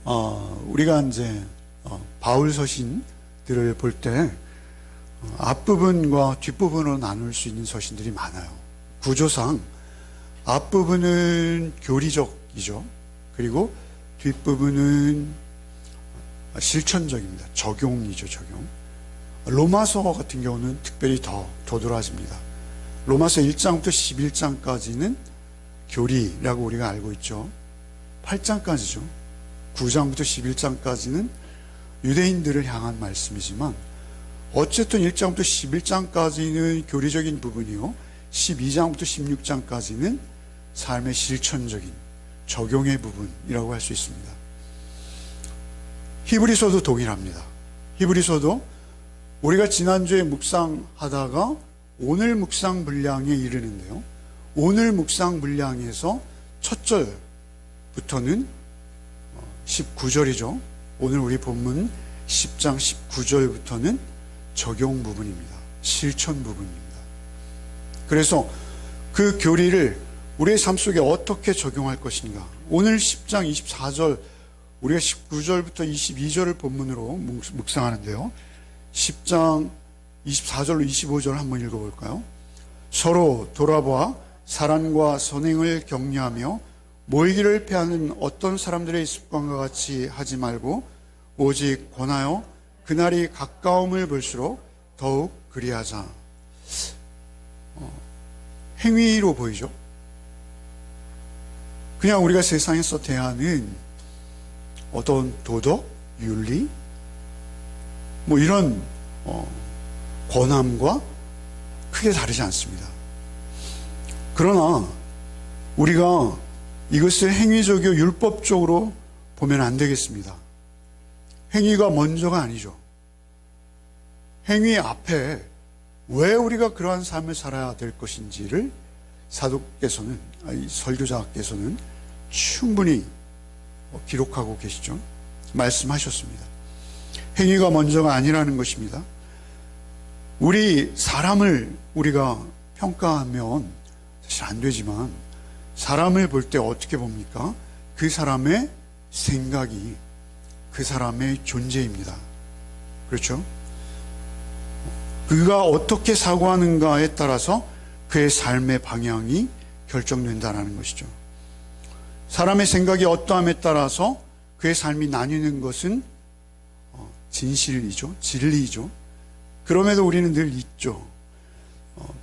우리가 이제 바울 서신들을 볼 때 앞부분과 뒷부분으로 나눌 수 있는 서신들이 많아요. 구조상 앞부분은 교리적이죠. 그리고 뒷부분은 실천적입니다. 적용이죠, 적용. 로마서 같은 경우는 특별히 더 도드라집니다. 로마서 1장부터 11장까지는 교리라고 우리가 알고 있죠. 8장까지죠. 9장부터 11장까지는 유대인들을 향한 말씀이지만 어쨌든 1장부터 11장까지는 교리적인 부분이요, 12장부터 16장까지는 삶의 실천적인 적용의 부분이라고 할 수 있습니다. 히브리서도 동일합니다. 히브리서도 우리가 지난주에 묵상하다가 오늘 묵상 분량에 이르는데요, 오늘 묵상 분량에서 첫 절부터는 19절이죠. 오늘 우리 본문 10장 19절부터는 적용 부분입니다. 실천 부분입니다. 그래서 그 교리를 우리의 삶 속에 어떻게 적용할 것인가. 오늘 10장 24절, 우리가 19절부터 22절을 본문으로 묵상하는데요, 10장 24절로 25절 한번 읽어볼까요? 서로 돌아보아 사랑과 선행을 격려하며 모이기를 패하는 어떤 사람들의 습관과 같이 하지 말고 오직 권하여 그날이 가까움을 볼수록 더욱 그리하자. 행위로 보이죠? 그냥 우리가 세상에서 대하는 어떤 도덕, 윤리, 이런 권함과 크게 다르지 않습니다. 그러나 우리가 이것을 행위적이고 율법적으로 보면 안 되겠습니다. 행위가 먼저가 아니죠. 행위 앞에 왜 우리가 그러한 삶을 살아야 될 것인지를 사도께서는, 설교자께서는 충분히 기록하고 계시죠. 말씀하셨습니다. 행위가 먼저가 아니라는 것입니다. 우리 사람을 우리가 평가하면 사실 안 되지만 사람을 볼 때 어떻게 봅니까? 그 사람의 생각이 그 사람의 존재입니다. 그렇죠? 그가 어떻게 사고하는가에 따라서 그의 삶의 방향이 결정된다는 것이죠. 사람의 생각이 어떠함에 따라서 그의 삶이 나뉘는 것은 진실이죠. 진리이죠. 그럼에도 우리는 늘 있죠.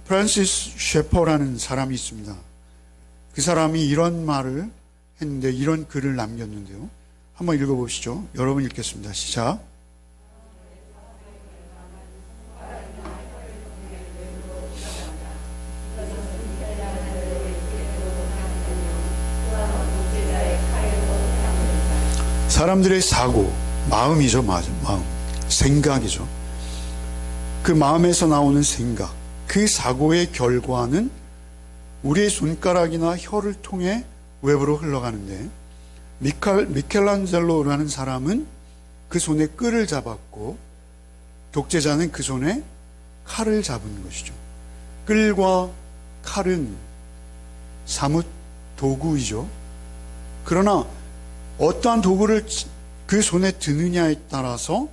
프란시스 셰퍼라는 사람이 있습니다. 그 사람이 이런 말을 했는데, 이런 글을 남겼는데요, 한번 읽어보시죠. 여러분 읽겠습니다. 시작. 사람들의 사고, 마음이죠. 마음. 생각이죠. 그 마음에서 나오는 생각, 그 사고의 결과는 우리의 손가락이나 혀를 통해 외부로 흘러가는데, 미켈란젤로라는 사람은 그 손에 끌을 잡았고 독재자는 그 손에 칼을 잡은 것이죠. 끌과 칼은 사뭇 도구이죠. 그러나 어떠한 도구를 그 손에 드느냐에 따라서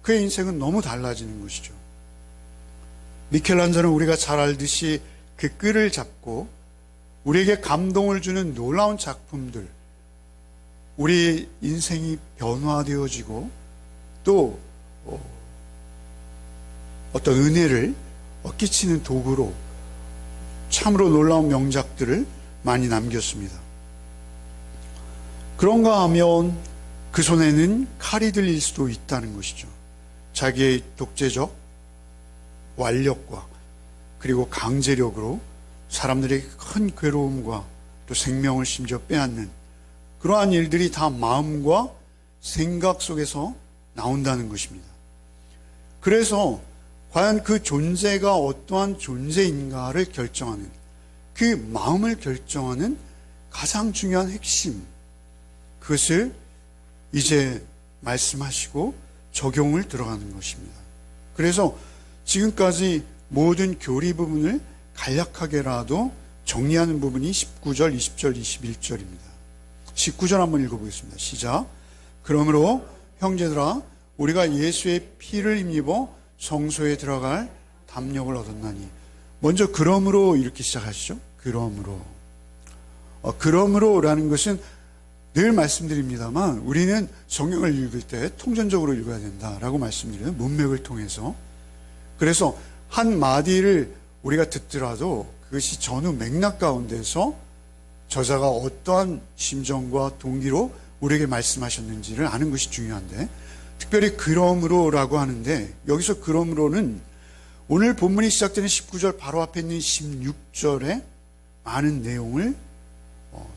그의 인생은 너무 달라지는 것이죠. 미켈란젤로는 우리가 잘 알듯이 그 끌을 잡고 우리에게 감동을 주는 놀라운 작품들, 우리 인생이 변화되어지고 또 어떤 은혜를 끼치는 도구로 참으로 놀라운 명작들을 많이 남겼습니다. 그런가 하면 그 손에는 칼이 들릴 수도 있다는 것이죠. 자기의 독재적 완력과 그리고 강제력으로 사람들에게 큰 괴로움과 또 생명을 심지어 빼앗는 그러한 일들이 다 마음과 생각 속에서 나온다는 것입니다. 그래서 과연 그 존재가 어떠한 존재인가를 결정하는, 그 마음을 결정하는 가장 중요한 핵심, 그것을 이제 말씀하시고 적용을 들어가는 것입니다. 그래서 지금까지 모든 교리 부분을 간략하게라도 정리하는 부분이 19절, 20절, 21절입니다. 19절 한번 읽어보겠습니다. 시작. 그러므로 형제들아 우리가 예수의 피를 힘입어 성소에 들어갈 담력을 얻었나니. 먼저 그러므로 이렇게 시작하시죠. 그러므로. 그러므로라는 것은 늘 말씀드립니다만 우리는 성경을 읽을 때 통전적으로 읽어야 된다라고 말씀드려요. 문맥을 통해서. 그래서 한 마디를 우리가 듣더라도 그것이 전후 맥락 가운데서 저자가 어떠한 심정과 동기로 우리에게 말씀하셨는지를 아는 것이 중요한데, 특별히 그러므로라고 하는데 여기서 그러므로는 오늘 본문이 시작되는 19절 바로 앞에 있는 16절에 많은 내용을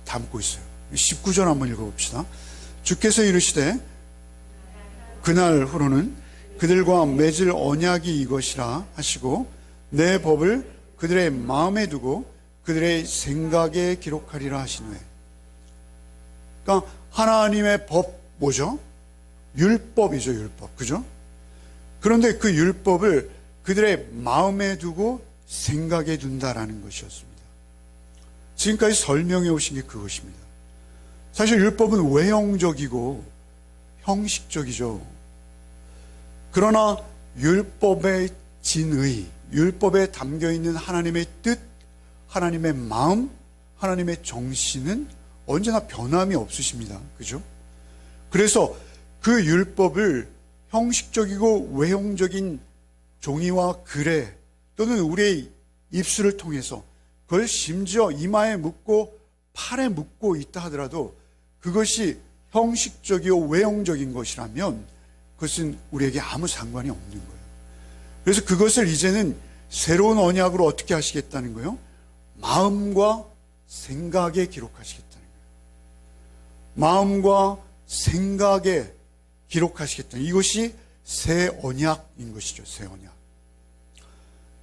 담고 있어요. 19절 한번 읽어봅시다. 주께서 이르시되 그날 후로는 그들과 맺을 언약이 이것이라 하시고 내 법을 그들의 마음에 두고 그들의 생각에 기록하리라 하시노에. 그러니까 하나님의 법 뭐죠? 율법이죠. 율법. 그죠? 그런데 그 율법을 그들의 마음에 두고 생각에 둔다라는 것이었습니다. 지금까지 설명해 오신 게 그것입니다. 사실 율법은 외형적이고 형식적이죠. 그러나 율법의 진의, 율법에 담겨있는 하나님의 뜻, 하나님의 마음, 하나님의 정신은 언제나 변함이 없으십니다. 그죠? 그래서 그 율법을 형식적이고 외형적인 종이와 글에 또는 우리의 입술을 통해서 그걸 심지어 이마에 묻고 팔에 묻고 있다 하더라도 그것이 형식적이고 외형적인 것이라면 그것은 우리에게 아무 상관이 없는 거예요. 그래서 그것을 이제는 새로운 언약으로 어떻게 하시겠다는 거예요? 마음과 생각에 기록하시겠다는 거예요. 마음과 생각에 기록하시겠다는, 이것이 새 언약인 것이죠. 새 언약.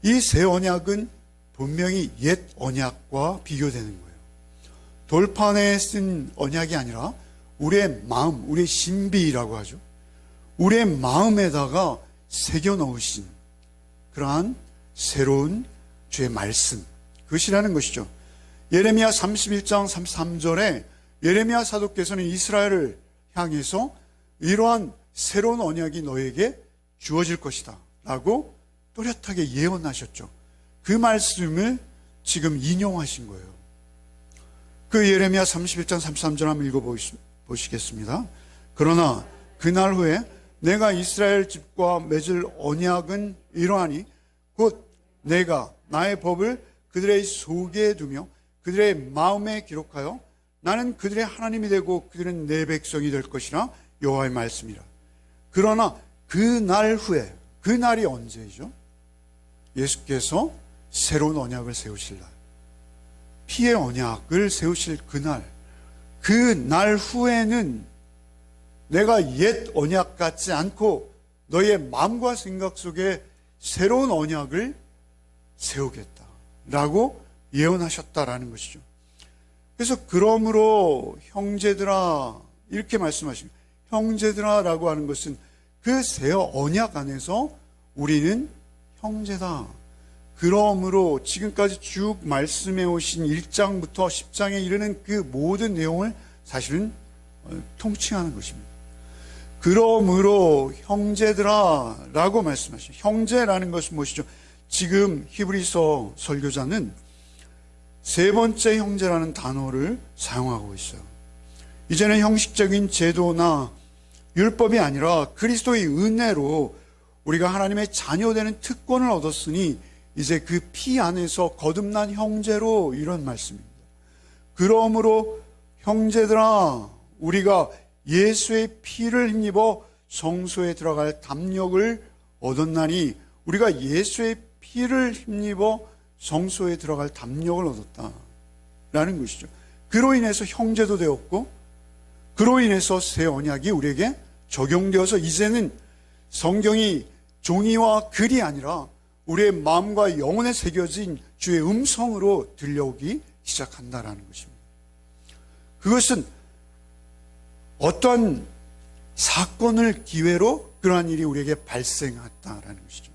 이 새 언약은 분명히 옛 언약과 비교되는 거예요. 돌판에 쓴 언약이 아니라 우리의 마음, 우리의 신비라고 하죠. 우리의 마음에다가 새겨 넣으신 그러한 새로운 주의 말씀, 그것이라는 것이죠. 예레미야 31장 33절에 예레미야 사도께서는 이스라엘을 향해서 이러한 새로운 언약이 너에게 주어질 것이다 라고 또렷하게 예언하셨죠. 그 말씀을 지금 인용하신 거예요. 그 예레미야 31장 33절 한번 읽어보시겠습니다. 그러나 그날 후에 내가 이스라엘 집과 맺을 언약은 이러하니 곧 내가 나의 법을 그들의 속에 두며 그들의 마음에 기록하여 나는 그들의 하나님이 되고 그들은 내 백성이 될 것이라 여호와의 말씀이라. 그러나 그 날 후에, 그 날이 언제죠? 예수께서 새로운 언약을 세우실 날, 피의 언약을 세우실 그날, 그 날 후에는 내가 옛 언약 같지 않고 너의 마음과 생각 속에 새로운 언약을 세우겠다라고 예언하셨다라는 것이죠. 그래서 그러므로 형제들아 이렇게 말씀하십니다. 형제들아라고 하는 것은 그 새 언약 안에서 우리는 형제다. 그러므로 지금까지 쭉 말씀해 오신 1장부터 10장에 이르는 그 모든 내용을 사실은 통칭하는 것입니다. 그러므로 형제들아 라고 말씀하시죠. 형제라는 것은 무엇이죠? 지금 히브리서 설교자는 세 번째 형제라는 단어를 사용하고 있어요. 이제는 형식적인 제도나 율법이 아니라 그리스도의 은혜로 우리가 하나님의 자녀되는 특권을 얻었으니 이제 그 피 안에서 거듭난 형제로, 이런 말씀입니다. 그러므로 형제들아 우리가 예수의 피를 힘입어 성소에 들어갈 담력을 얻었나니, 우리가 예수의 피를 힘입어 성소에 들어갈 담력을 얻었다라는 것이죠. 그로 인해서 형제도 되었고 그로 인해서 새 언약이 우리에게 적용되어서 이제는 성경이 종이와 글이 아니라 우리의 마음과 영혼에 새겨진 주의 음성으로 들려오기 시작한다라는 것입니다. 그것은 어떤 사건을 기회로 그러한 일이 우리에게 발생했다라는 것이죠.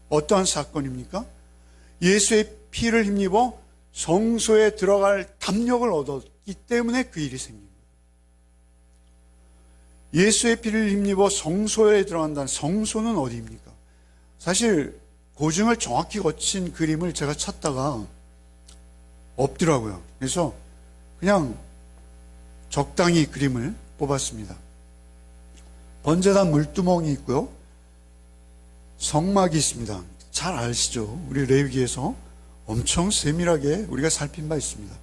어떠한 사건입니까? 예수의 피를 힘입어 성소에 들어갈 담력을 얻었기 때문에 그 일이 생긴 거예요. 예수의 피를 힘입어 성소에 들어간다는 성소는 어디입니까? 사실 고증을 정확히 거친 그림을 제가 찾다가 없더라고요. 그래서 그냥 적당히 그림을 뽑았습니다. 번제단 물두멍이 있고요. 성막이 있습니다. 잘 아시죠? 우리 레위기에서 엄청 세밀하게 우리가 살핀 바 있습니다.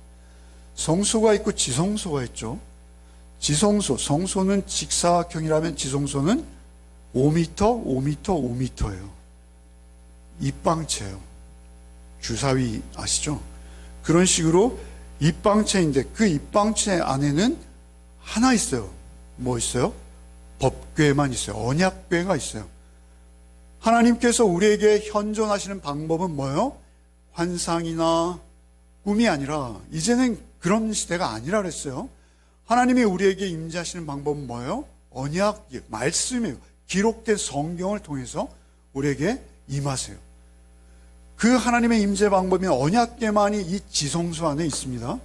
성소가 있고 지성소가 있죠. 지성소, 성소는 직사각형이라면 지성소는 5m, 5m, 5m예요. 입방체예요. 주사위 아시죠? 그런 식으로 입방체인데 그 입방체 안에는 하나 있어요. 뭐 있어요? 법궤만 있어요. 언약궤가 있어요. 하나님께서 우리에게 현존하시는 방법은 뭐예요? 환상이나 꿈이 아니라 이제는 그런 시대가 아니라 그랬어요. 하나님이 우리에게 임재하시는 방법은 뭐예요? 언약, 말씀이에요. 기록된 성경을 통해서 우리에게 임하세요. 그 하나님의 임재 방법이 언약궤만이 이 지성소 안에 있습니다.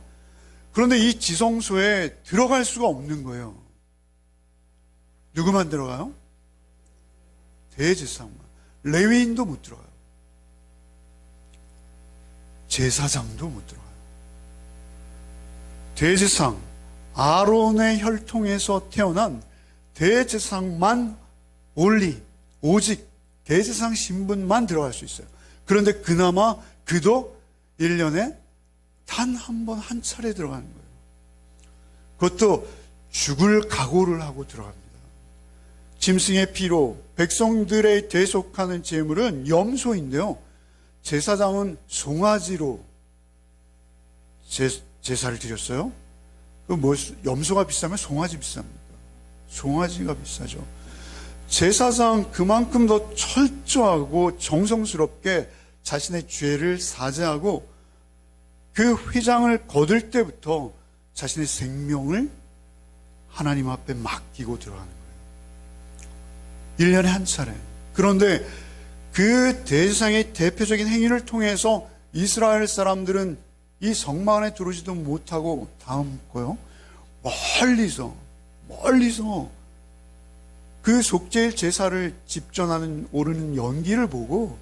그런데 이 지성소에 들어갈 수가 없는 거예요. 누구만 들어가요? 대제사장만. 레위인도 못 들어가요. 제사장도 못 들어가요. 대제사장, 아론의 혈통에서 태어난 대제사장만 오직 대제사장 신분만 들어갈 수 있어요. 그런데 그나마 그도 1년에 단 한 번 한 차례 들어가는 거예요. 그것도 죽을 각오를 하고 들어갑니다. 짐승의 피로 백성들의 대속하는 제물은 염소인데요. 제사장은 송아지로 제사를 드렸어요. 염소가 비싸면 송아지 비쌉니다. 송아지가 비싸죠. 제사장 그만큼 더 철저하고 정성스럽게 자신의 죄를 사죄하고 그 휘장을 거둘 때부터 자신의 생명을 하나님 앞에 맡기고 들어가는 거예요. 1년에 한 차례. 그런데 그 대제사장의 대표적인 행위를 통해서 이스라엘 사람들은 이 성막 안에 들어오지도 못하고 다음 거요. 멀리서 그 속죄일 제사를 집전하는 오르는 연기를 보고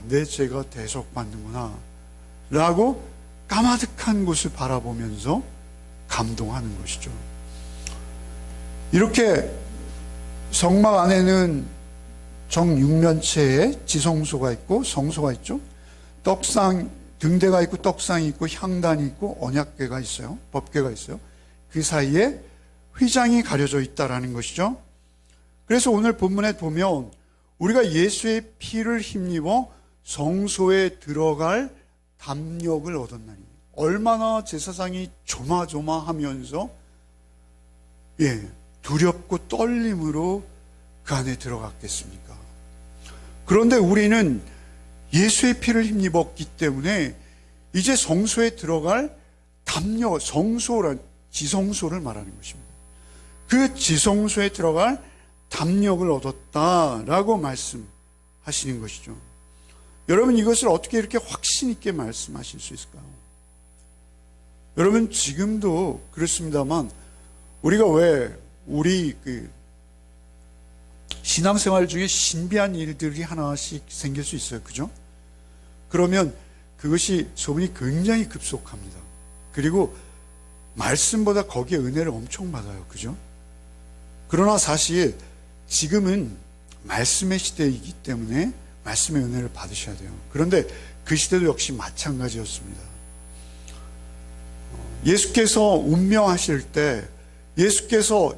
내 죄가 대속받는구나 라고 까마득한 곳을 바라보면서 감동하는 것이죠. 이렇게 성막 안에는 정육면체에 지성소가 있고 성소가 있죠. 떡상 등대가 있고 떡상이 있고 향단이 있고 언약궤가 있어요. 법궤가 있어요. 그 사이에 휘장이 가려져 있다라는 것이죠. 그래서 오늘 본문에 보면 우리가 예수의 피를 힘입어 성소에 들어갈 담력을 얻었나니 얼마나 제사장이 조마조마하면서 두렵고 떨림으로 그 안에 들어갔겠습니까? 그런데 우리는 예수의 피를 힘입었기 때문에 이제 성소에 들어갈 담력, 성소란 지성소를 말하는 것입니다. 그 지성소에 들어갈 담력을 얻었다라고 말씀하시는 것이죠. 여러분 이것을 어떻게 이렇게 확신 있게 말씀하실 수 있을까요? 여러분 지금도 그렇습니다만 우리가 왜 우리 신앙생활 중에 신비한 일들이 하나씩 생길 수 있어요. 그죠? 그러면 그것이 소문이 굉장히 급속합니다. 그리고 말씀보다 거기에 은혜를 엄청 받아요. 그죠? 그러나 사실 지금은 말씀의 시대이기 때문에 말씀의 은혜를 받으셔야 돼요. 그런데 그 시대도 역시 마찬가지였습니다. 예수께서 운명하실 때 예수께서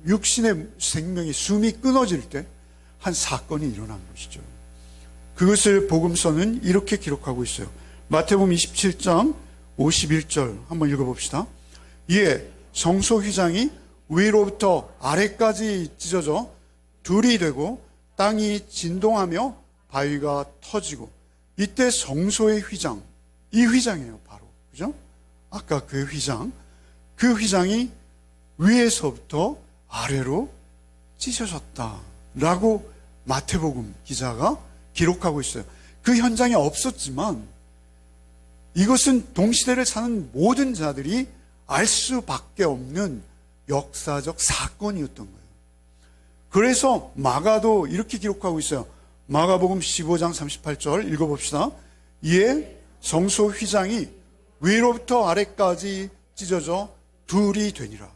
육신의 생명이 숨이 끊어질 때 한 사건이 일어난 것이죠. 그것을 복음서는 이렇게 기록하고 있어요. 마태복음 27장 51절 한번 읽어봅시다. 이에 성소 휘장이 위로부터 아래까지 찢어져 둘이 되고 땅이 진동하며 바위가 터지고 이때 성소의 휘장, 이 휘장이에요 바로. 그죠? 아까 그 휘장이 위에서부터 아래로 찢어졌다라고 마태복음 기자가 기록하고 있어요. 그 현장에 없었지만 이것은 동시대를 사는 모든 자들이 알 수밖에 없는 역사적 사건이었던 거예요. 그래서 마가도 이렇게 기록하고 있어요. 마가복음 15장 38절 읽어봅시다. 이에 성소 휘장이 위로부터 아래까지 찢어져 둘이 되니라.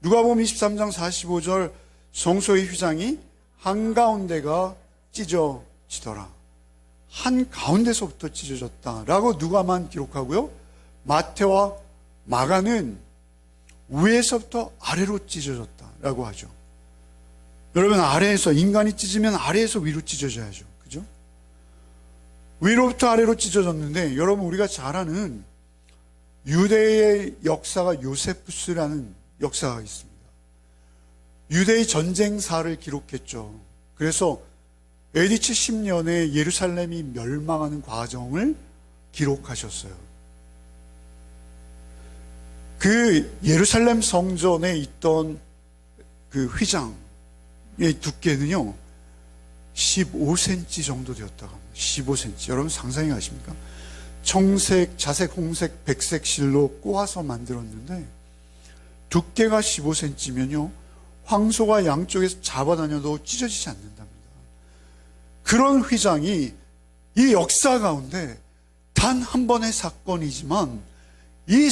누가복음 23장 45절 성소의 휘장이 한가운데가 찢어지더라. 한가운데서부터 찢어졌다라고 누가만 기록하고요. 마태와 마가는 위에서부터 아래로 찢어졌다라고 하죠. 여러분, 아래에서, 인간이 찢으면 아래에서 위로 찢어져야죠. 그죠? 위로부터 아래로 찢어졌는데, 여러분, 우리가 잘 아는 유대의 역사가 요세푸스라는 역사가 있습니다. 유대의 전쟁사를 기록했죠. 그래서 AD 70년에 예루살렘이 멸망하는 과정을 기록하셨어요. 그 예루살렘 성전에 있던 그 휘장의 두께는요 15cm 정도 되었다고 합니다. 15cm. 여러분 상상이 가십니까? 청색, 자색, 홍색, 백색 실로 꼬아서 만들었는데 두께가 15cm면요 황소가 양쪽에서 잡아다녀도 찢어지지 않는답니다. 그런 휘장이 이 역사 가운데 단 한 번의 사건이지만 이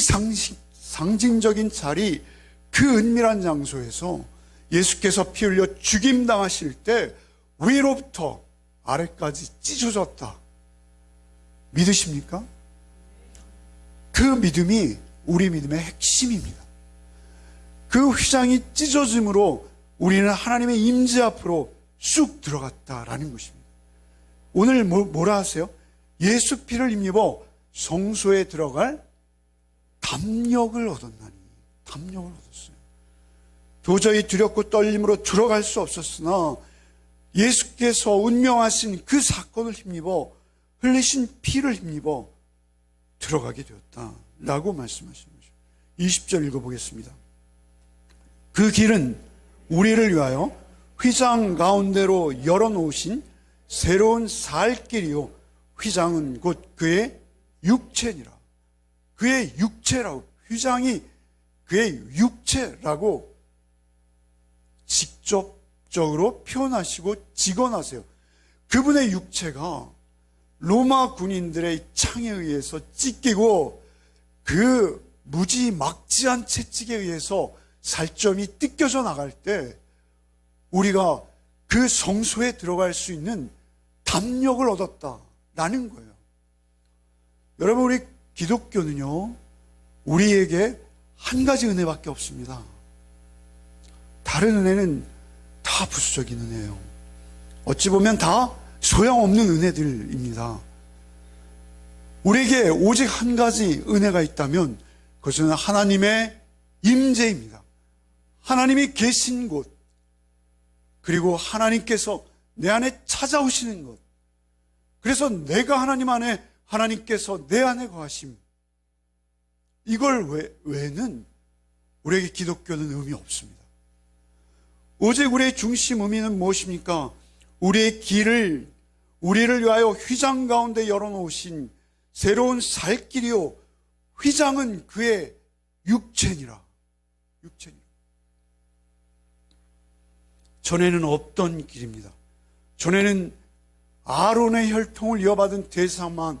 상징적인 자리, 그 은밀한 장소에서 예수께서 피 흘려 죽임당하실 때 위로부터 아래까지 찢어졌다. 믿으십니까? 그 믿음이 우리 믿음의 핵심입니다. 그 휘장이 찢어짐으로 우리는 하나님의 임재 앞으로 쑥 들어갔다라는 것입니다. 오늘 뭐라 하세요? 예수 피를 힘입어 성소에 들어갈 담력을 얻었나니. 담력을 얻었어요. 도저히 두렵고 떨림으로 들어갈 수 없었으나 예수께서 운명하신 그 사건을 힘입어 흘리신 피를 힘입어 들어가게 되었다라고 말씀하시는 거죠. 20절 읽어보겠습니다. 그 길은 우리를 위하여 휘장 가운데로 열어놓으신 새로운 살 길이요 휘장은 곧 그의 육체니라. 그의 육체라고, 휘장이 그의 육체라고 직접적으로 표현하시고 직언하세요. 그분의 육체가 로마 군인들의 창에 의해서 찢기고 그 무지막지한 채찍에 의해서 살점이 뜯겨져 나갈 때 우리가 그 성소에 들어갈 수 있는 담력을 얻었다라는 거예요. 여러분, 우리 기독교는요 우리에게 한 가지 은혜밖에 없습니다. 다른 은혜는 다 부수적인 은혜예요. 어찌 보면 다 소용없는 은혜들입니다. 우리에게 오직 한 가지 은혜가 있다면 그것은 하나님의 임재입니다. 하나님이 계신 곳, 그리고 하나님께서 내 안에 찾아오시는 것. 그래서 내가 하나님 안에, 하나님께서 내 안에 거하심. 이걸 외에는 우리에게 기독교는 의미 없습니다. 오직 우리의 중심 의미는 무엇입니까? 우리의 길을, 우리를 위하여 휘장 가운데 열어놓으신 새로운 살 길이요 휘장은 그의 육체니라. 육체니라. 전에는 없던 길입니다. 전에는 아론의 혈통을 이어받은 대사만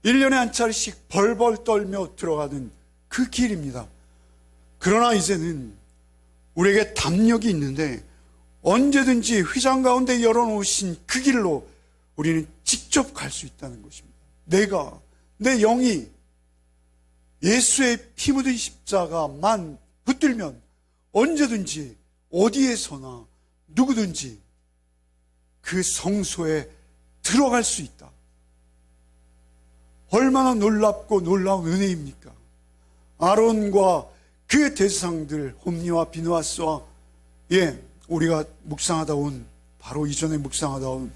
1년에 한 차례씩 벌벌 떨며 들어가는 그 길입니다. 그러나 이제는 우리에게 담력이 있는데 언제든지 휘장 가운데 열어놓으신 그 길로 우리는 직접 갈 수 있다는 것입니다. 내가, 내 영이 예수의 피 묻은 십자가만 붙들면 언제든지 어디에서나 누구든지 그 성소에 들어갈 수 있다. 얼마나 놀랍고 놀라운 은혜입니까? 아론과 그 대상들, 홈리와 비느하스와 우리가 묵상하다 온, 바로 이전에 묵상하다 온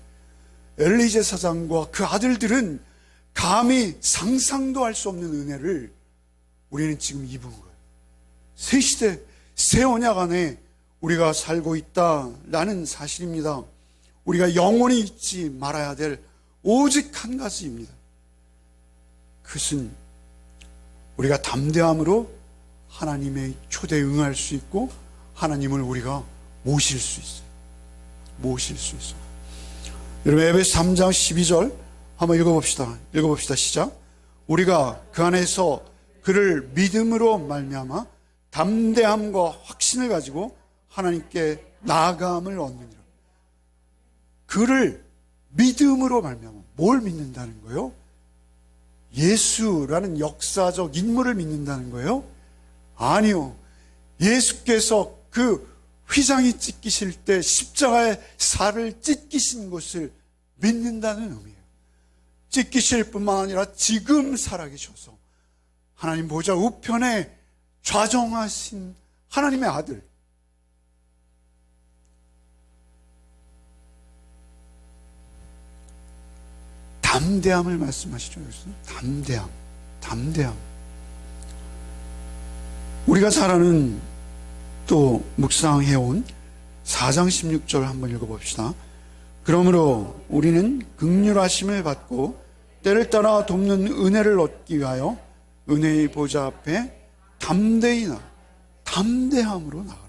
엘리제 사장과 그 아들들은 감히 상상도 할 수 없는 은혜를 우리는 지금 입은 거예요. 새 시대, 새 언약 안에 우리가 살고 있다라는 사실입니다. 우리가 영원히 잊지 말아야 될 오직 한 가지입니다. 그것은 우리가 담대함으로 하나님의 초대에 응할 수 있고 하나님을 우리가 모실 수 있어요. 모실 수 있어요. 여러분, 에베소 3장 12절 한번 읽어봅시다. 시작. 우리가 그 안에서 그를 믿음으로 말미암아 담대함과 확신을 가지고 하나님께 나아감을 얻느니라. 그를 믿음으로 말미암아. 뭘 믿는다는 거예요? 예수라는 역사적 인물을 믿는다는 거예요? 아니요. 예수께서 그 휘장이 찢기실 때 십자가의 살을 찢기신 것을 믿는다는 의미예요. 찢기실 뿐만 아니라 지금 살아계셔서 하나님 보좌 우편에 좌정하신 하나님의 아들, 담대함을 말씀하시죠. 여기서 담대함. 우리가 잘 아는 또 묵상해온 4장 16절 한번 읽어봅시다. 그러므로 우리는 긍휼하심을 받고 때를 따라 돕는 은혜를 얻기 위하여 은혜의 보좌 앞에 담대함으로 나가라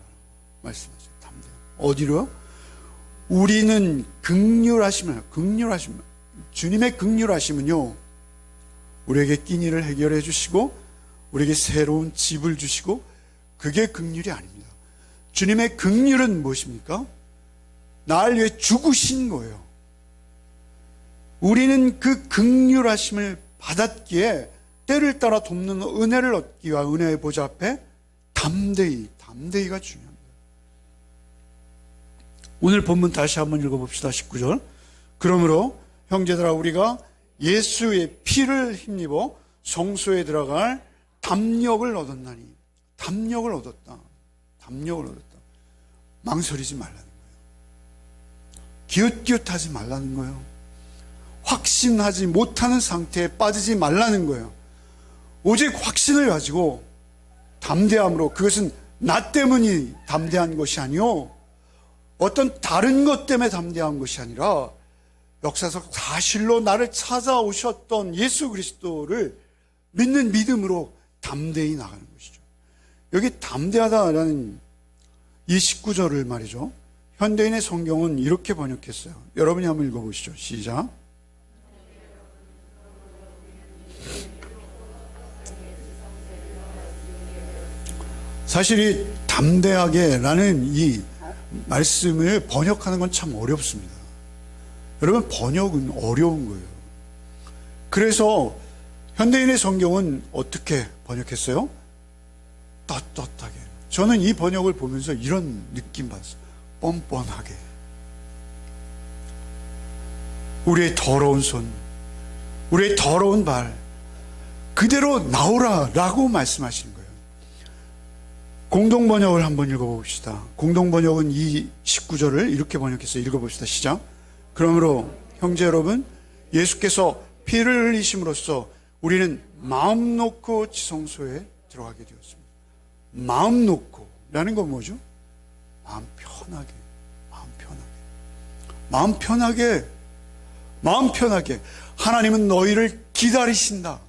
말씀하죠. 담대함. 어디로? 우리는 긍휼하심, 주님의 긍휼하심은요, 우리에게 낀 일을 해결해 주시고 우리에게 새로운 집을 주시고, 그게 긍휼이 아닙니다. 주님의 긍휼은 무엇입니까? 나를 위해 죽으신 거예요. 우리는 그 긍휼하심을 받았기에 때를 따라 돕는 은혜를 얻기 위해 은혜의 보좌 앞에 담대히가 중요합니다. 오늘 본문 다시 한번 읽어봅시다. 19절. 그러므로 형제들아, 우리가 예수의 피를 힘입어 성소에 들어갈 담력을 얻었나니. 담력을 얻었다. 망설이지 말라는 거예요. 기웃기웃하지 말라는 거예요. 확신하지 못하는 상태에 빠지지 말라는 거예요. 오직 확신을 가지고 담대함으로, 그것은 나 때문이 담대한 것이 아니요, 어떤 다른 것 때문에 담대한 것이 아니라 역사적 사실로 나를 찾아오셨던 예수 그리스도를 믿는 믿음으로 담대히 나가는 것이죠. 여기 담대하다라는 이 19절을 말이죠, 현대인의 성경은 이렇게 번역했어요. 여러분이 한번 읽어보시죠. 시작. 사실 이 담대하게라는 이 말씀을 번역하는 건 참 어렵습니다. 여러분, 번역은 어려운 거예요. 그래서 현대인의 성경은 어떻게 번역했어요? 떳떳하게. 저는 이 번역을 보면서 이런 느낌 받았어요. 뻔뻔하게. 우리의 더러운 손, 우리의 더러운 발 그대로 나오라 라고 말씀하시는 거예요. 공동번역을 한번 읽어봅시다. 공동번역은 이 19절을 이렇게 번역해서 읽어봅시다. 시작. 그러므로 형제 여러분, 예수께서 피를 흘리심으로써 우리는 마음 놓고 지성소에 들어가게 되었습니다. 마음 놓고 라는 건 뭐죠? 마음 편하게. 하나님은 너희를 기다리신다.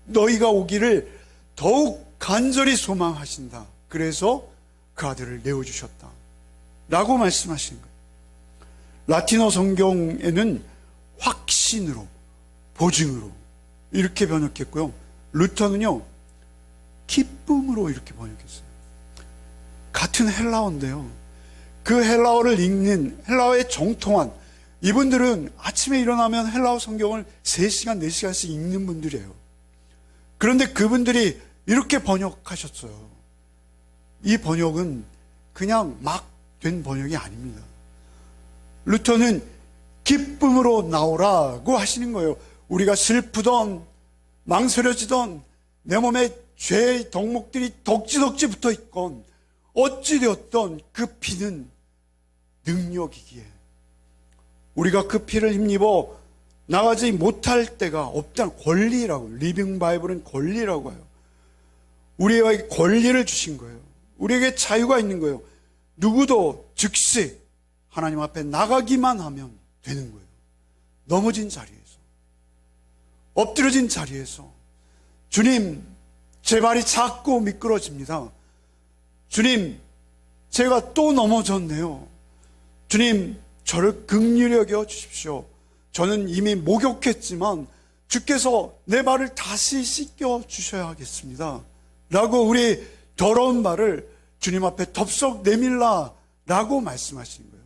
너희가 오기를 더욱 간절히 소망하신다. 그래서 그 아들을 내어주셨다 라고 말씀하시는 거예요. 라틴어 성경에는 확신으로, 보증으로 이렇게 번역했고요, 루터는요 기쁨으로 이렇게 번역했어요. 같은 헬라어인데요, 그 헬라어를 읽는 헬라어의 정통한 이분들은 아침에 일어나면 헬라어 성경을 3시간, 4시간씩 읽는 분들이에요. 그런데 그분들이 이렇게 번역하셨어요. 이 번역은 그냥 막 된 번역이 아닙니다. 루터는 기쁨으로 나오라고 하시는 거예요. 우리가 슬프던 망설여지던 내 몸에 죄의 덕목들이 덕지덕지 붙어 있건 어찌되었던 그 피는 능력이기에 우리가 그 피를 힘입어 나가지 못할 때가 없다는 권리라고, 리빙 바이블은 권리라고 해요. 우리에게 권리를 주신 거예요. 우리에게 자유가 있는 거예요. 누구도 즉시 하나님 앞에 나가기만 하면 되는 거예요. 넘어진 자리에서, 엎드려진 자리에서 주님 제 발이 자꾸 미끄러집니다. 주님, 제가 또 넘어졌네요. 주님, 저를 긍휼히 여겨 주십시오. 저는 이미 목욕했지만 주께서 내 발을 다시 씻겨 주셔야 하겠습니다. 라고 우리 더러운 발을 주님 앞에 덥석 내밀라 라고 말씀하시는 거예요.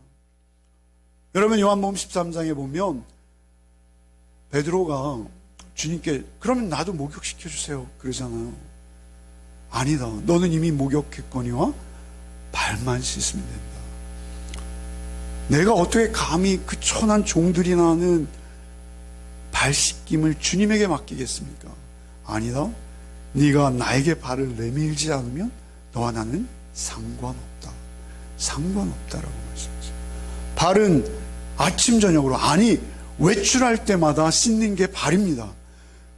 여러분, 요한복음 13장에 보면 베드로가 주님께 그러면 나도 목욕시켜 주세요 그러잖아요. 아니다, 너는 이미 목욕했거니와 발만 씻으면 된다. 내가 어떻게 감히 그 천한 종들이나 하는 발 씻김을 주님에게 맡기겠습니까? 아니다, 네가 나에게 발을 내밀지 않으면 너와 나는 상관없다. 상관없다라고 말씀하세요. 발은 아침 저녁으로, 아니 외출할 때마다 씻는 게 발입니다.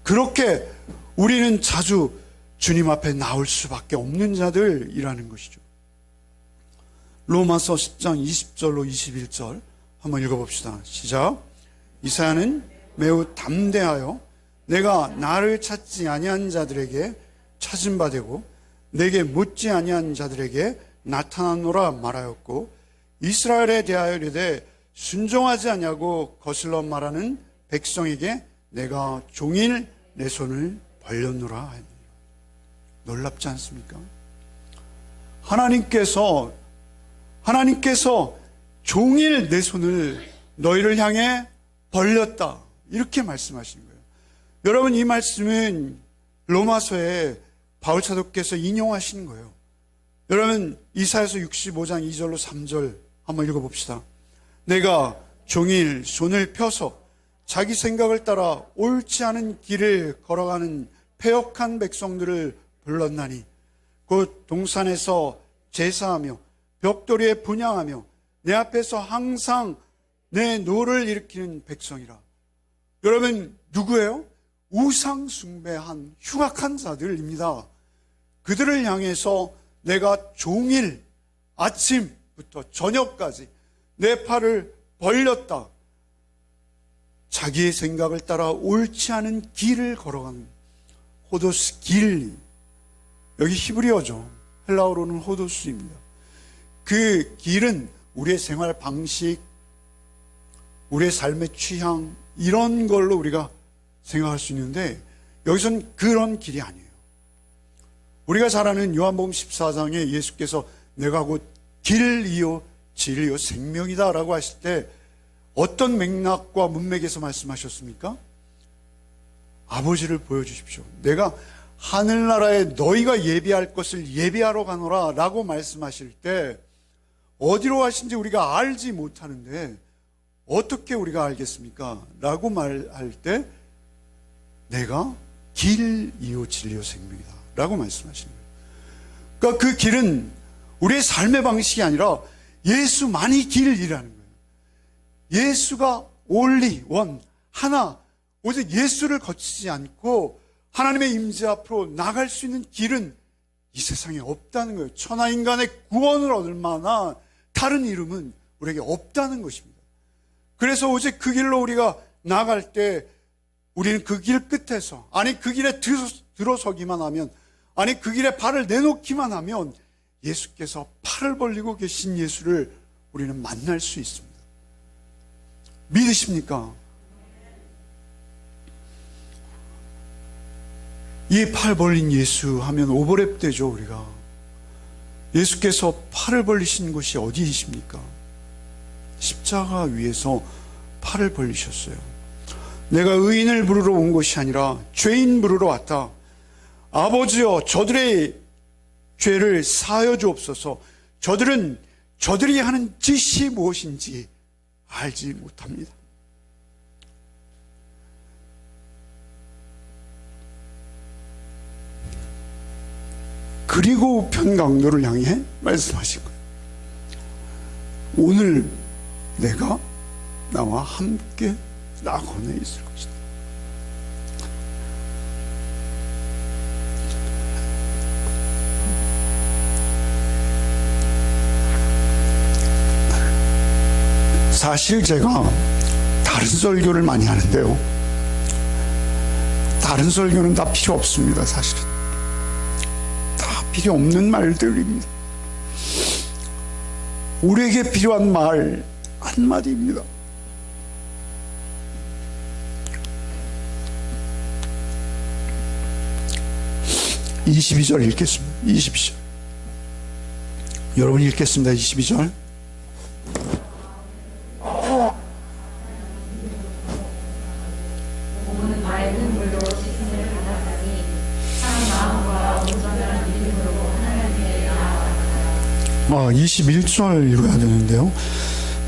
그렇게 우리는 자주 주님 앞에 나올 수밖에 없는 자들이라는 것이죠. 로마서 10장 20절로 21절 한번 읽어봅시다. 시작. 이사야는 매우 담대하여 내가 나를 찾지 아니한 자들에게 찾은 바 되고 내게 묻지 아니한 자들에게 나타나노라 말하였고, 이스라엘에 대하여 이르되 순종하지 아니하고 거슬러 말하는 백성에게 내가 종일 내 손을 벌렸노라 하니라. 놀랍지 않습니까? 하나님께서 종일 내 손을 너희를 향해 벌렸다, 이렇게 말씀하시는 거예요. 여러분, 이 말씀은 로마서에 바울 사도께서 인용하신 거예요. 여러분, 이사야서 65장 2절로 3절 한번 읽어봅시다. 내가 종일 손을 펴서 자기 생각을 따라 옳지 않은 길을 걸어가는 패역한 백성들을 불렀나니 곧 동산에서 제사하며 벽돌이에 분향하며 내 앞에서 항상 내 노를 일으키는 백성이라. 여러분, 누구예요? 우상 숭배한 흉악한 자들입니다. 그들을 향해서 내가 종일 아침부터 저녁까지 내 팔을 벌렸다. 자기의 생각을 따라 옳지 않은 길을 걸어가는 호도스 길, 여기 히브리어죠. 헬라어로는 호도스입니다. 그 길은 우리의 생활 방식, 우리의 삶의 취향, 이런 걸로 우리가 생각할 수 있는데 여기서는 그런 길이 아니에요. 우리가 잘 아는 요한복음 14장에 예수께서 내가 곧 길이요 진리요 생명이다 라고 하실 때 어떤 맥락과 문맥에서 말씀하셨습니까? 아버지를 보여주십시오. 내가 하늘나라에 너희가 예비할 것을 예비하러 가노라 라고 말씀하실 때 어디로 가신지 우리가 알지 못하는데 어떻게 우리가 알겠습니까? 라고 말할 때 내가 길이요 진리요 생명이다 라고 말씀하시는 거예요. 그러니까 그 길은 우리의 삶의 방식이 아니라 예수만이 길이라는 거예요. 예수가 only one, 하나, 오직 예수를 거치지 않고 하나님의 임재 앞으로 나갈 수 있는 길은 이 세상에 없다는 거예요. 천하 인간의 구원을 얻을 만한 다른 이름은 우리에게 없다는 것입니다. 그래서 오직 그 길로 우리가 나갈 때 우리는 그 길 끝에서, 아니 그 길에 들어서기만 하면, 아니 그 길에 발을 내놓기만 하면 예수께서 팔을 벌리고 계신 예수를 우리는 만날 수 있습니다. 믿으십니까? 이 팔 벌린 예수 하면 오버랩 되죠. 우리가 예수께서 팔을 벌리신 곳이 어디이십니까? 십자가 위에서 팔을 벌리셨어요. 내가 의인을 부르러 온 것이 아니라 죄인 부르러 왔다. 아버지여, 저들의 죄를 사하여 주옵소서. 저들은 저들이 하는 짓이 무엇인지 알지 못합니다. 그리고 우편 강도를 향해 말씀하신 거예요. 오늘 내가 나와 함께 낙원에 있을 것이다. 사실 제가 다른 설교를 많이 하는데요, 다른 설교는 다 필요 없습니다. 사실은 필요 없는 말들입니다. 우리에게 필요한 말 한마디입니다. (22절) 읽겠습니다. 22절 여러분이 읽겠습니다. 22절 몸은 맑은 물로 씻음을 받았으니 참 마음과 온전한 믿음으로 하나님께 나아가라. 21절 읽어야 되는데요.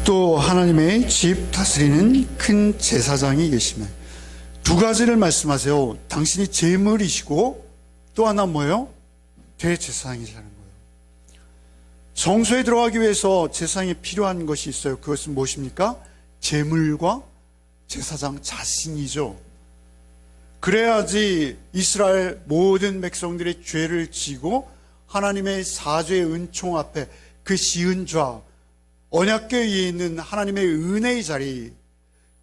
또 하나님의 집 다스리는 큰 제사장이 계시면 두 가지를 말씀하세요. 당신이 제물이시고 또 하나 뭐예요? 대제사장이시라는 거예요. 성소에 들어가기 위해서 제사장이 필요한 것이 있어요. 그것은 무엇입니까? 제물과 제사장 자신이죠. 그래야지 이스라엘 모든 백성들의 죄를 지고 하나님의 사죄의 은총 앞에 그 지은 죄, 언약궤 위에 있는 하나님의 은혜의 자리,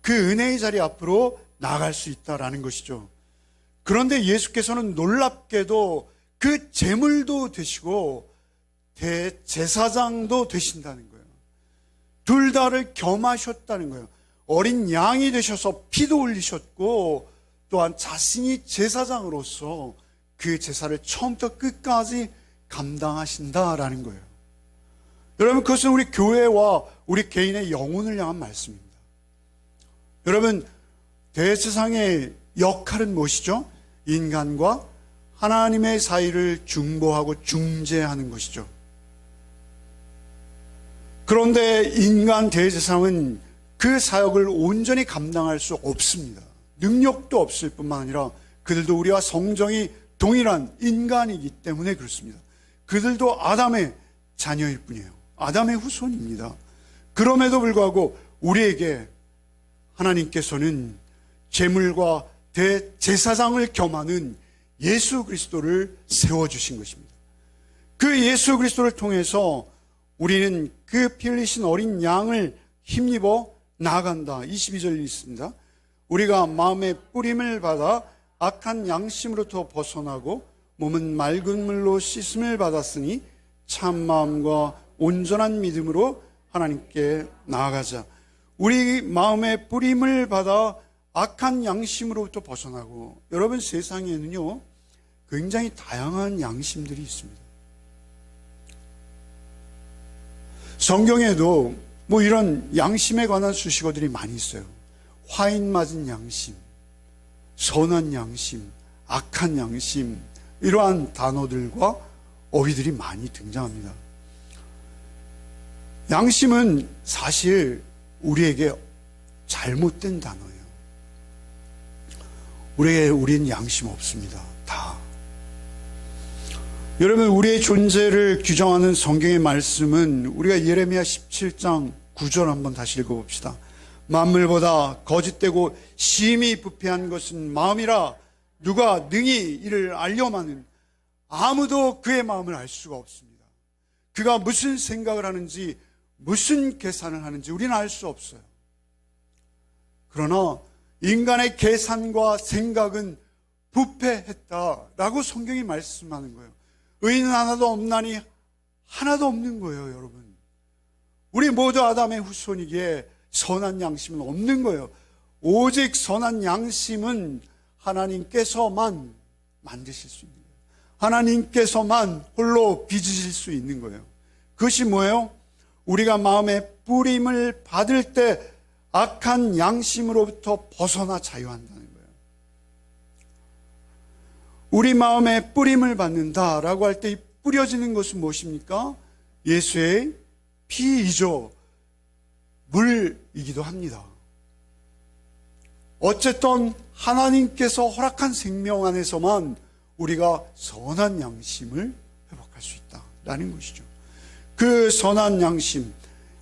그 은혜의 자리 앞으로 나아갈 수 있다라는 것이죠. 그런데 예수께서는 놀랍게도 그 제물도 되시고 대제사장도 되신다는 거예요. 둘 다를 겸하셨다는 거예요. 어린 양이 되셔서 피도 흘리셨고 또한 자신이 제사장으로서 그 제사를 처음부터 끝까지 감당하신다라는 거예요. 여러분, 그것은 우리 교회와 우리 개인의 영혼을 향한 말씀입니다. 여러분, 대제사장의 역할은 무엇이죠? 인간과 하나님의 사이를 중보하고 중재하는 것이죠. 그런데 인간 대제사장은 그 사역을 온전히 감당할 수 없습니다. 능력도 없을 뿐만 아니라 그들도 우리와 성정이 동일한 인간이기 때문에 그렇습니다. 그들도 아담의 자녀일 뿐이에요. 아담의 후손입니다. 그럼에도 불구하고 우리에게 하나님께서는 제물과 대제사장을 겸하는 예수 그리스도를 세워주신 것입니다. 그 예수 그리스도를 통해서 우리는 그 피 흘리신 어린 양을 힘입어 나아간다. 22절 있습니다. 우리가 마음의 뿌림을 받아 악한 양심으로부터 벗어나고 몸은 맑은 물로 씻음을 받았으니 참 마음과 온전한 믿음으로 하나님께 나아가자. 우리 마음의 뿌림을 받아 악한 양심으로부터 벗어나고, 여러분, 세상에는요 굉장히 다양한 양심들이 있습니다. 성경에도 뭐 이런 양심에 관한 수식어들이 많이 있어요. 화인 맞은 양심, 선한 양심, 악한 양심, 이러한 단어들과 어휘들이 많이 등장합니다. 양심은 사실 우리에게 잘못된 단어예요. 우리는 양심 없습니다. 다. 여러분, 우리의 존재를 규정하는 성경의 말씀은 우리가 예레미야 17장 9절 한번 다시 읽어봅시다. 만물보다 거짓되고 심히 부패한 것은 마음이라 누가 능히 이를 알려마는. 아무도 그의 마음을 알 수가 없습니다. 그가 무슨 생각을 하는지 무슨 계산을 하는지 우리는 알 수 없어요. 그러나 인간의 계산과 생각은 부패했다라고 성경이 말씀하는 거예요. 의인은 하나도 없나니 하나도 없는 거예요, 여러분. 우리 모두 아담의 후손이기에 선한 양심은 없는 거예요. 오직 선한 양심은 하나님께서만 만드실 수 있는 거예요. 하나님께서만 홀로 빚으실 수 있는 거예요. 그것이 뭐예요? 우리가 마음의 뿌림을 받을 때 악한 양심으로부터 벗어나 자유한다는 거예요. 우리 마음에 뿌림을 받는다라고 할 때 이 뿌려지는 것은 무엇입니까? 예수의 피이죠. 물이기도 합니다. 어쨌든 하나님께서 허락한 생명 안에서만 우리가 선한 양심을 회복할 수 있다라는 것이죠. 그 선한 양심,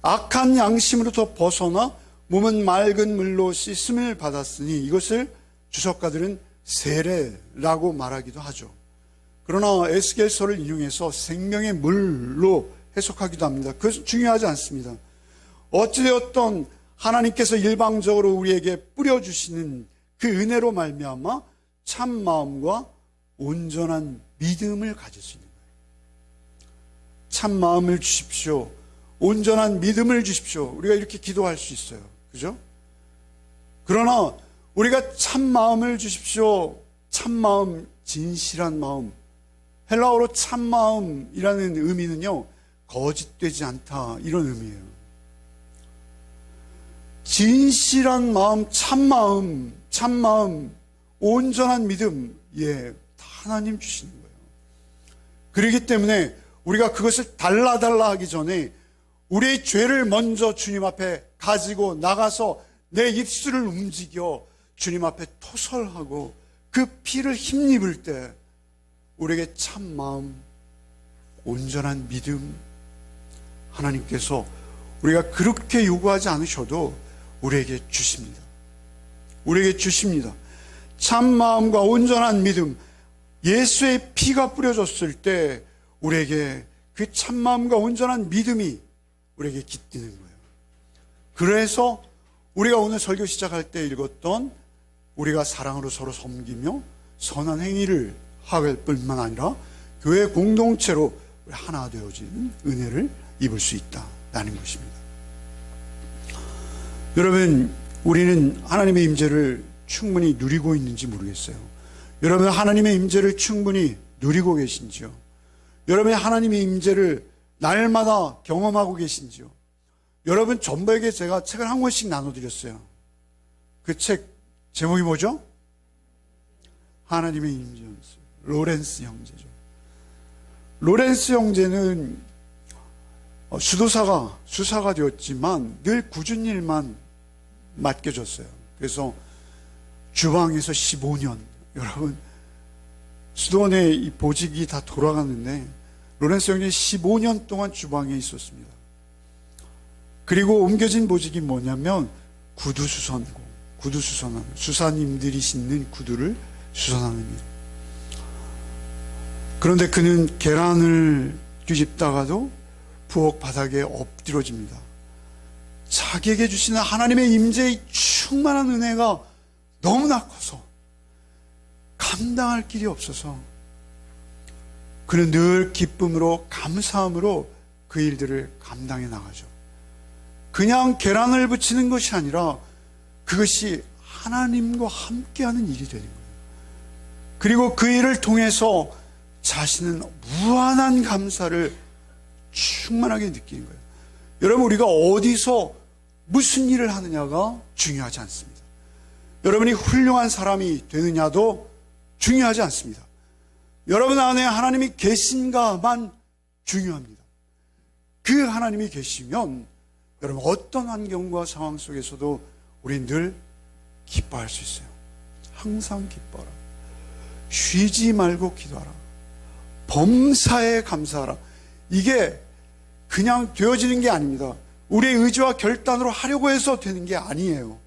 악한 양심으로부터 벗어나 몸은 맑은 물로 씻음을 받았으니, 이것을 주석가들은 세례라고 말하기도 하죠. 그러나 에스겔서를 인용해서 생명의 물로 해석하기도 합니다. 그것은 중요하지 않습니다. 어찌되었던 하나님께서 일방적으로 우리에게 뿌려주시는 그 은혜로 말미암아 참 마음과 온전한 믿음을 가질 수 있는 거예요. 참 마음을 주십시오. 온전한 믿음을 주십시오. 우리가 이렇게 기도할 수 있어요. 그죠? 그러나 우리가 참 마음을 주십시오. 참 마음, 진실한 마음. 헬라어로 참 마음이라는 의미는요, 거짓되지 않다, 이런 의미예요. 진실한 마음, 참 마음, 온전한 믿음, 예, 다 하나님 주시는 거예요. 그렇기 때문에 우리가 그것을 달라 하기 전에 우리의 죄를 먼저 주님 앞에 가지고 나가서 내 입술을 움직여 주님 앞에 토설하고 그 피를 힘입을 때 우리에게 참 마음, 온전한 믿음, 하나님께서 우리가 그렇게 요구하지 않으셔도 우리에게 주십니다. 우리에게 주십니다. 참 마음과 온전한 믿음, 예수의 피가 뿌려졌을 때 우리에게 그 참 마음과 온전한 믿음이 우리에게 깃드는 거예요. 그래서 우리가 오늘 설교 시작할 때 읽었던 우리가 사랑으로 서로 섬기며 선한 행위를 할 뿐만 아니라 교회 공동체로 하나 되어진 은혜를 입을 수 있다라는 것입니다. 여러분, 우리는 하나님의 임재를 충분히 누리고 있는지 모르겠어요. 여러분, 하나님의 임재를 충분히 누리고 계신지요? 여러분이 하나님의 임재를 날마다 경험하고 계신지요? 여러분 전부에게 제가 책을 한 권씩 나눠드렸어요. 그 책 제목이 뭐죠? 하나님의 임재였어요. 로렌스 형제죠. 로렌스 형제는 수사가 되었지만 늘 굳은 일만 맡겨졌어요. 그래서 주방에서 15년, 여러분 수도원의 이 보직이 다 돌아갔는데 로렌스 형제는 15년 동안 주방에 있었습니다. 그리고 옮겨진 보직이 뭐냐면 구두수선공, 구두수선하는, 수사님들이 신는 구두를 수선하는 일. 그런데 그는 계란을 뒤집다가도 부엌 바닥에 엎드러집니다. 자기에게 주시는 하나님의 임재의 충만한 은혜가 너무나 커서 감당할 길이 없어서 그는 늘 기쁨으로, 감사함으로 그 일들을 감당해 나가죠. 그냥 계란을 붙이는 것이 아니라 그것이 하나님과 함께하는 일이 되는 거예요. 그리고 그 일을 통해서 자신은 무한한 감사를 충만하게 느끼는 거예요. 여러분, 우리가 어디서 무슨 일을 하느냐가 중요하지 않습니다. 여러분이 훌륭한 사람이 되느냐도 중요하지 않습니다. 여러분 안에 하나님이 계신가만 중요합니다. 그 하나님이 계시면 여러분 어떤 환경과 상황 속에서도 우리는 늘 기뻐할 수 있어요. 항상 기뻐하라. 쉬지 말고 기도하라. 범사에 감사하라. 이게 그냥 되어지는 게 아닙니다. 우리의 의지와 결단으로 하려고 해서 되는 게 아니에요.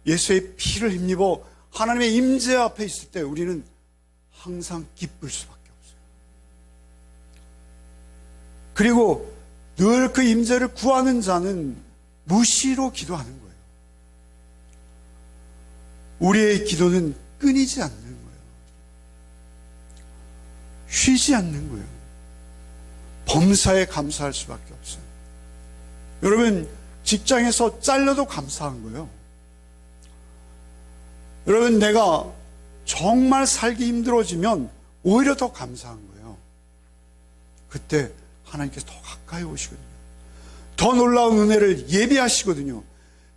예수의 피를 힘입어 하나님의 임재 앞에 있을 때 우리는 항상 기쁠 수밖에 없어요. 그리고 늘 그 임재를 구하는 자는 무시로 기도하는 거예요. 우리의 기도는 끊이지 않는 거예요. 쉬지 않는 거예요. 범사에 감사할 수밖에 없어요. 여러분, 직장에서 잘려도 감사한 거예요. 여러분, 내가 정말 살기 힘들어지면 오히려 더 감사한 거예요. 그때 하나님께서 더 가까이 오시거든요. 더 놀라운 은혜를 예비하시거든요.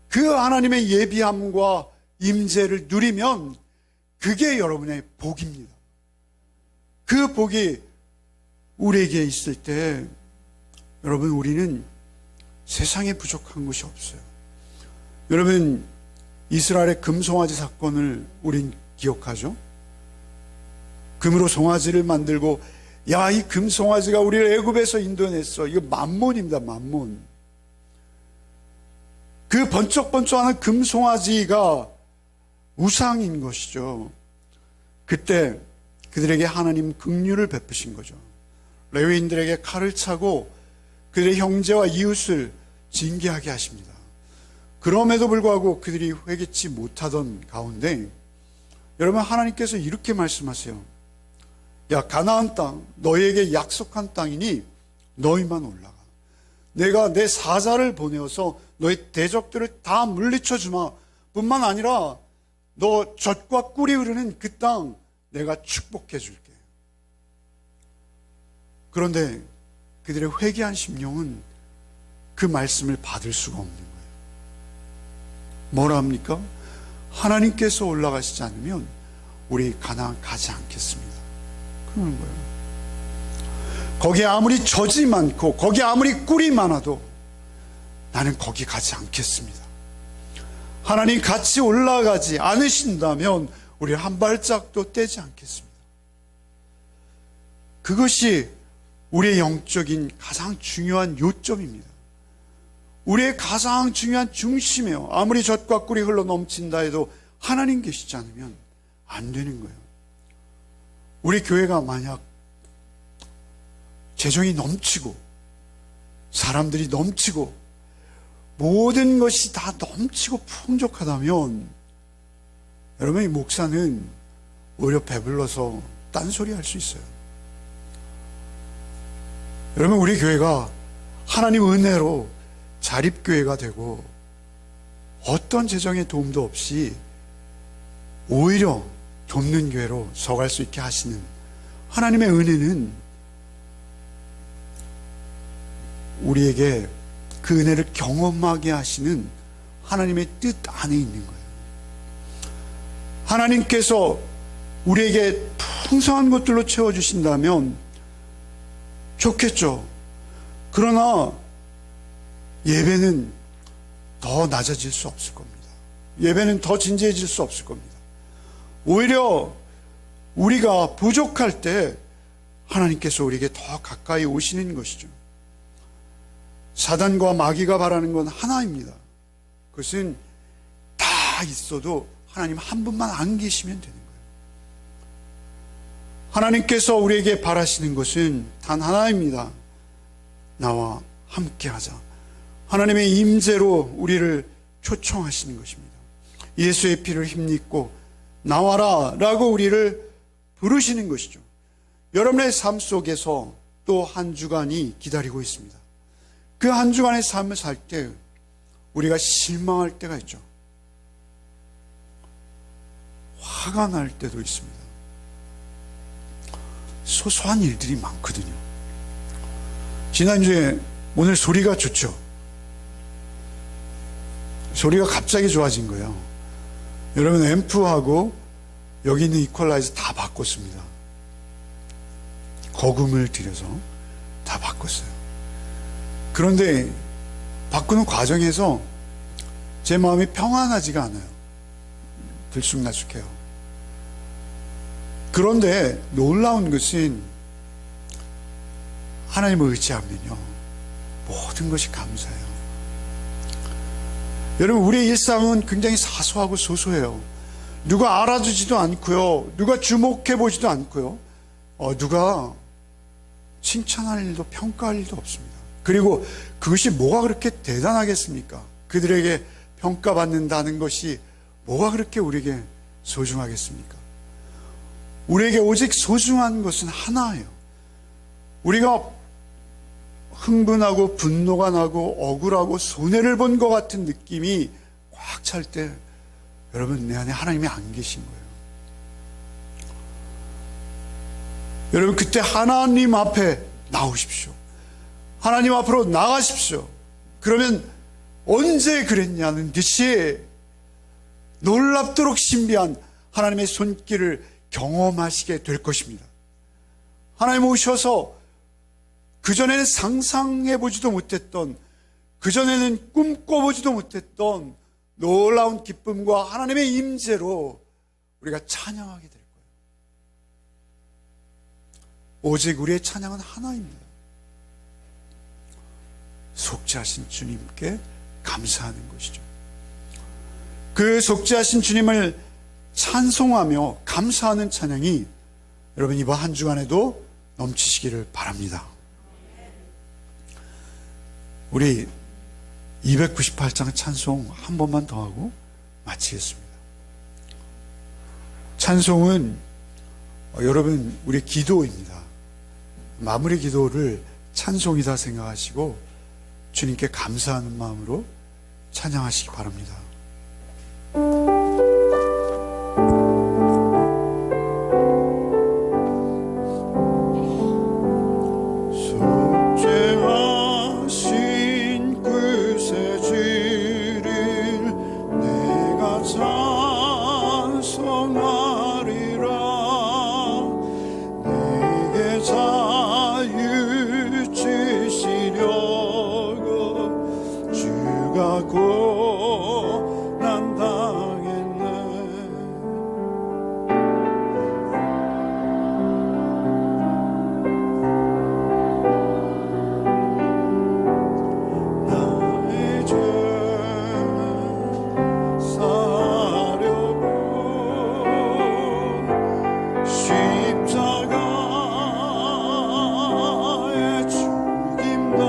그 하나님의 예비함과 임재를 누리면 그게 여러분의 복입니다. 그 복이 우리에게 있을 때 여러분, 우리는 세상에 부족한 것이 없어요. 여러분, 이스라엘의 금송아지 사건을 우린 기억하죠? 금으로 송아지를 만들고, 야, 이 금송아지가 우리를 애굽에서 인도해냈어. 이거 만몬입니다, 만몬. 그 번쩍번쩍하는 금송아지가 우상인 것이죠. 그때 그들에게 하나님 긍휼을 베푸신 거죠. 레위인들에게 칼을 차고 그들의 형제와 이웃을 징계하게 하십니다. 그럼에도 불구하고 그들이 회개치 못하던 가운데 여러분, 하나님께서 이렇게 말씀하세요. 야, 가나안 땅, 너희에게 약속한 땅이니 너희만 올라가. 내가 내 사자를 보내어서 너희 대적들을 다 물리쳐 주마. 뿐만 아니라 너 젖과 꿀이 흐르는 그 땅 내가 축복해 줄게. 그런데 그들의 회개한 심령은 그 말씀을 받을 수가 없는 거예요. 뭐라 합니까? 하나님께서 올라가시지 않으면 우리 가나안 가지 않겠습니다. 그러는 거예요. 거기에 아무리 젖이 많고 거기에 아무리 꿀이 많아도 나는 거기 가지 않겠습니다. 하나님 같이 올라가지 않으신다면 우리 한 발짝도 떼지 않겠습니다. 그것이 우리의 영적인 가장 중요한 요점입니다. 우리의 가장 중요한 중심이에요. 아무리 젖과 꿀이 흘러 넘친다 해도 하나님 계시지 않으면 안 되는 거예요. 우리 교회가 만약 재정이 넘치고 사람들이 넘치고 모든 것이 다 넘치고 풍족하다면 여러분, 이 목사는 오히려 배불러서 딴소리 할 수 있어요. 여러분, 우리 교회가 하나님 은혜로 자립교회가 되고 어떤 재정의 도움도 없이 오히려 돕는 교회로 서갈 수 있게 하시는 하나님의 은혜는 우리에게 그 은혜를 경험하게 하시는 하나님의 뜻 안에 있는 거예요. 하나님께서 우리에게 풍성한 것들로 채워주신다면 좋겠죠. 그러나 예배는 더 낮아질 수 없을 겁니다. 예배는 더 진지해질 수 없을 겁니다. 오히려 우리가 부족할 때 하나님께서 우리에게 더 가까이 오시는 것이죠. 사단과 마귀가 바라는 건 하나입니다. 그것은 다 있어도 하나님 한 분만 안 계시면 되는 거예요. 하나님께서 우리에게 바라시는 것은 단 하나입니다. 나와 함께 하자. 하나님의 임재로 우리를 초청하시는 것입니다. 예수의 피를 힘입고 나와라 라고 우리를 부르시는 것이죠. 여러분의 삶 속에서 또 한 주간이 기다리고 있습니다. 그 한 주간의 삶을 살 때 우리가 실망할 때가 있죠. 화가 날 때도 있습니다. 소소한 일들이 많거든요. 지난주에 오늘 소리가 좋죠. 소리가 갑자기 좋아진 거예요. 여러분, 앰프하고 여기 있는 이퀄라이저 다 바꿨습니다. 거금을 들여서 다 바꿨어요. 그런데 바꾸는 과정에서 제 마음이 평안하지가 않아요. 들쑥날쑥해요. 그런데 놀라운 것은 하나님을 의지하면요, 모든 것이 감사해요. 여러분, 우리의 일상은 굉장히 사소하고 소소해요. 누가 알아주지도 않고요, 누가 주목해보지도 않고요, 누가 칭찬할 일도 평가할 일도 없습니다. 그리고 그것이 뭐가 그렇게 대단하겠습니까? 그들에게 평가받는다는 것이 뭐가 그렇게 우리에게 소중하겠습니까? 우리에게 오직 소중한 것은 하나예요. 우리가 흥분하고 분노가 나고 억울하고 손해를 본 것 같은 느낌이 꽉 찰 때 여러분, 내 안에 하나님이 안 계신 거예요. 여러분, 그때 하나님 앞에 나오십시오. 하나님 앞으로 나가십시오. 그러면 언제 그랬냐는 듯이 놀랍도록 신비한 하나님의 손길을 경험하시게 될 것입니다. 하나님 오셔서 그전에는 상상해보지도 못했던, 그전에는 꿈꿔보지도 못했던 놀라운 기쁨과 하나님의 임재로 우리가 찬양하게 될 거예요. 오직 우리의 찬양은 하나입니다. 속죄하신 주님께 감사하는 것이죠. 그 속죄하신 주님을 찬송하며 감사하는 찬양이 여러분, 이번 한 주간에도 넘치시기를 바랍니다. 우리 298장 찬송 한 번만 더 하고 마치겠습니다. 찬송은 여러분, 우리 기도입니다. 마무리 기도를 찬송이다 생각하시고 주님께 감사하는 마음으로 찬양하시기 바랍니다. 속죄하신 그 새지를 내가 찬송하리라. 내게 자유 주시려고 주가 고난 당했네. 나의 죄 사하려고 십자가에 죽임당한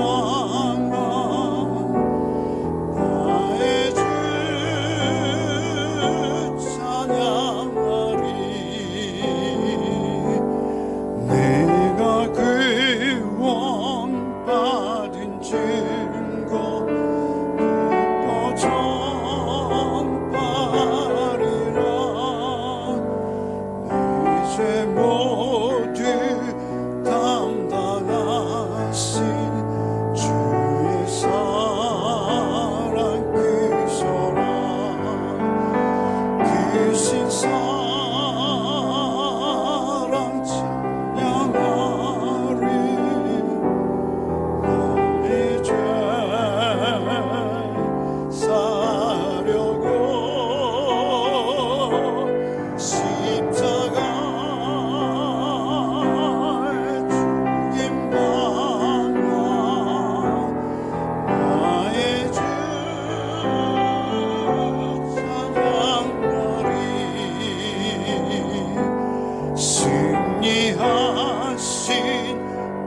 나의 주 찬양하리. 내가 구원 받은 증거 또 전파리라. 이제 모두 담당하신 주의 사랑 크소라. 크신 사랑 찬양하리. 나의 죄 사려고 십자가에 죽임당한 나의 주 찬양하리. 승리하신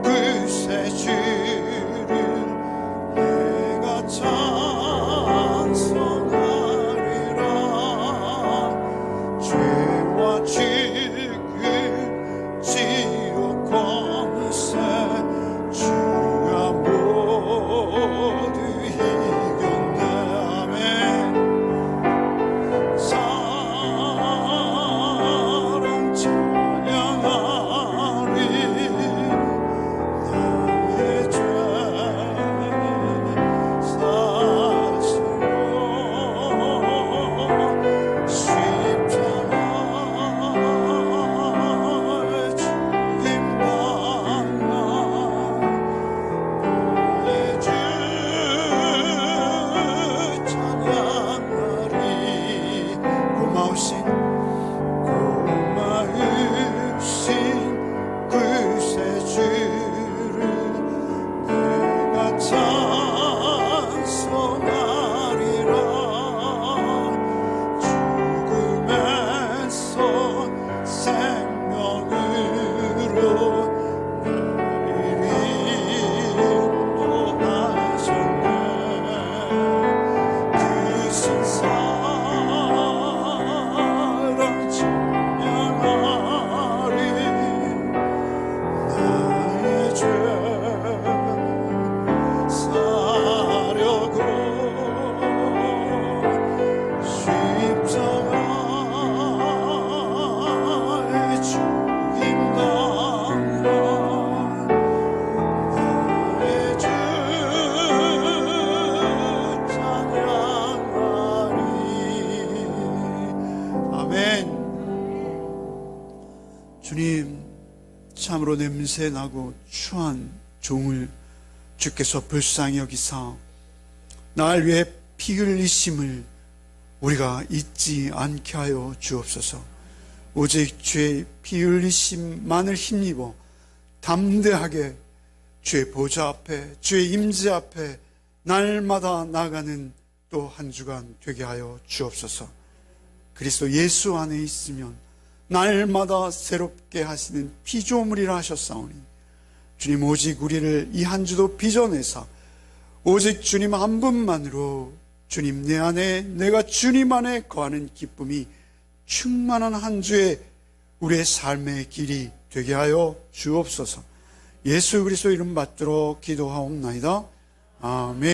그 새 주를 내가 찬송하리라. 죄와 지금 지옥 권세 주가 모두 이겼네. 아멘. 사랑 찬양하리. 나의 죄 사시고 십자가에 죽임당한 나의 주 찬양하리. 고마우신 그 새 주를 내가 찬송하리라. 죽음에서 생명으로 나를 인도하셨네. 크신 사랑 찬양하리. 나의 죄 사려고 십자가에 죽임당한 나의 주 찬양하리. 아멘. 주님, 참으로 냄새나고 추한 종을 주께서 불쌍히 여기사 날 위해 피 흘리심을 우리가 잊지 않게 하여 주옵소서. 오직 주의 피 흘리심만을 힘입어 담대하게 주의 보좌 앞에, 주의 임재 앞에 날마다 나가는 또 한 주간 되게 하여 주옵소서. 그리스도 예수 안에 있으면 날마다 새롭게 하시는 피조물이라 하셨사오니 주님, 오직 우리를 이 한 주도 빚어내사 오직 주님 한 분만으로 주님 내 안에, 내가 주님 안에 거하는 기쁨이 충만한 한 주의 우리의 삶의 길이 되게 하여 주옵소서. 예수 그리스도 이름 받들어 기도하옵나이다. 아멘.